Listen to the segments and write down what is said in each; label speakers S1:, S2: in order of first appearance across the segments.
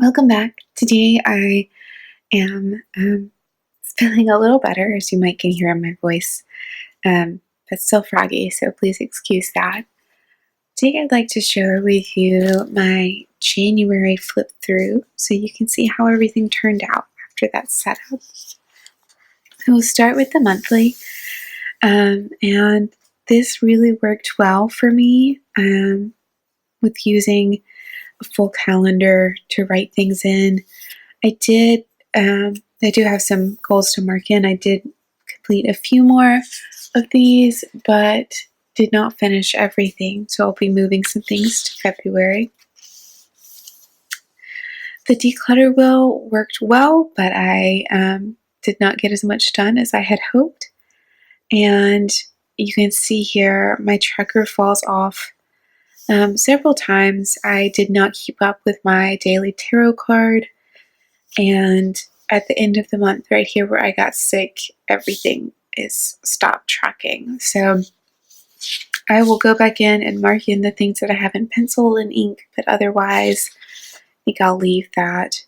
S1: Welcome back. Today I am feeling a little better, as you might can hear in my voice, but still froggy, so please excuse that. Today I'd like to share with you my January flip through so you can see how everything turned out after that setup. We'll start with the monthly, and this really worked well for me with using a full calendar to write things in. I do have some goals to mark in. I did complete a few more of these, but did not finish everything, so I'll be moving some things to February. The declutter wheel worked well, but I did not get as much done as I had hoped. And you can see here my tracker falls off several times. I did not keep up with my daily tarot card, and at the end of the month, right here where I got sick, everything is stopped tracking. So I will go back in and mark in the things that I have in pencil and ink, but otherwise, I think I'll leave that.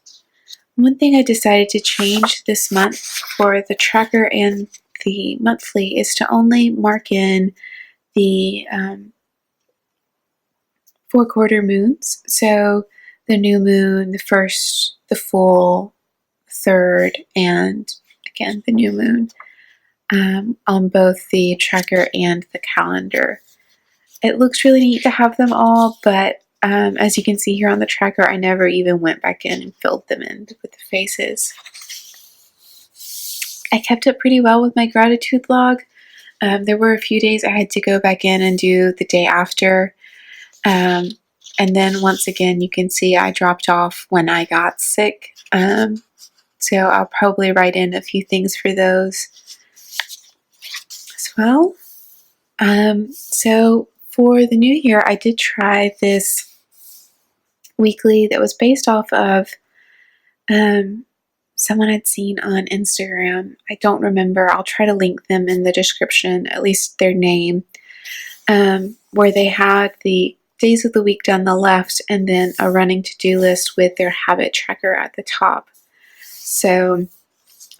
S1: One thing I decided to change this month for the tracker and the monthly is to only mark in the 4-quarter moons. So the new moon, the first, the full, third, and again the new moon on both the tracker and the calendar. It looks really neat to have them all, but as you can see here on the tracker, I never even went back in and filled them in with the faces. I kept up pretty well with my gratitude log. There were a few days I had to go back in and do the day after. And then once again, you can see I dropped off when I got sick. So I'll probably write in a few things for those as well. So for the new year, I did try this weekly that was based off of someone I'd seen on Instagram. I don't remember. I'll try to link them in the description, at least their name, where they had the days of the week down the left and then a running to-do list with their habit tracker at the top. So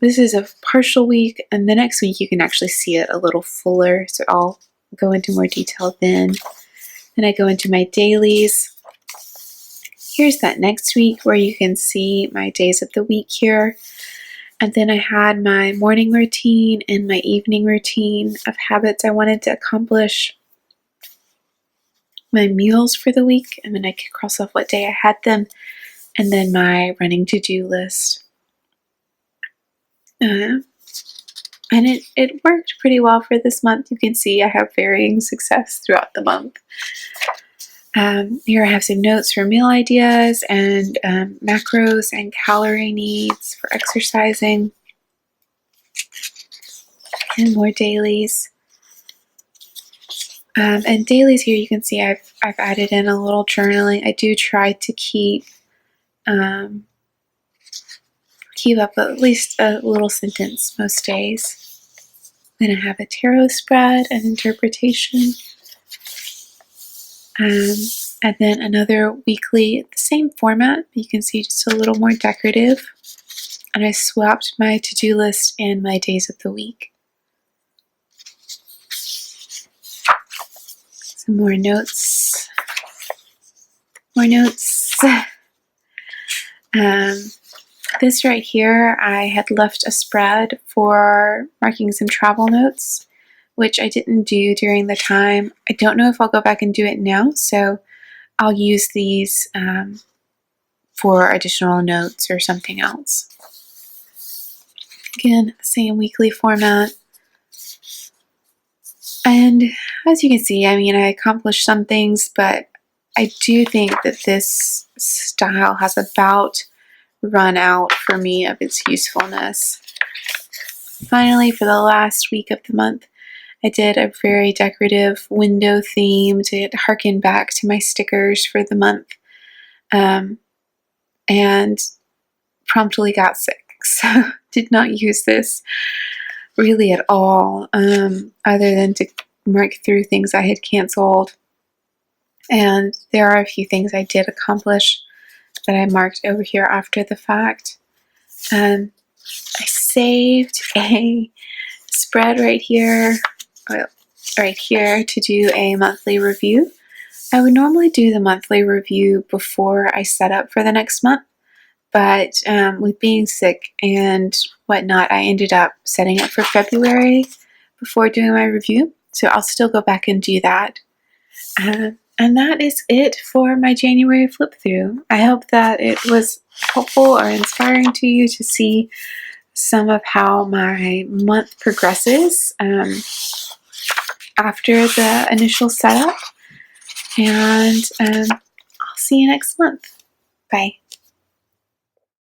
S1: this is a partial week, and the next week you can actually see it a little fuller, so I'll go into more detail then. Then I go into my dailies. Here's that next week where you can see my days of the week here. And then I had my morning routine and my evening routine of habits I wanted to accomplish. My meals for the week, and then I could cross off what day I had them, and then my running to-do list. And it worked pretty well for this month. You can see I have varying success throughout the month. Here I have some notes for meal ideas and macros and calorie needs for exercising, and more dailies. And dailies here you can see I've added in a little journaling. I do try to keep up at least a little sentence most days. Then I have a tarot spread and interpretation. And then another weekly, the same format, but you can see just a little more decorative. And I swapped my to-do list and my days of the week. Some more notes. This right here, I had left a spread for marking some travel notes, which I didn't do during the time. I don't know if I'll go back and do it now, so I'll use these for additional notes or something else. Again, same weekly format. And as you can see, I mean, I accomplished some things, but I do think that this style has about run out for me of its usefulness. Finally, for the last week of the month, I did a very decorative window theme to harken back to my stickers for the month, and promptly got sick, so did not use this really at all, other than to mark through things I had canceled. And there are a few things I did accomplish that I marked over here after the fact. I saved a spread right here to do a monthly review. I would normally do the monthly review before I set up for the next month, but with being sick and whatnot, I ended up setting up for February before doing my review. So I'll still go back and do that. And that is it for my January flip through. I hope that it was helpful or inspiring to you to see some of how my month progresses after the initial setup. And I'll see you next month. Bye.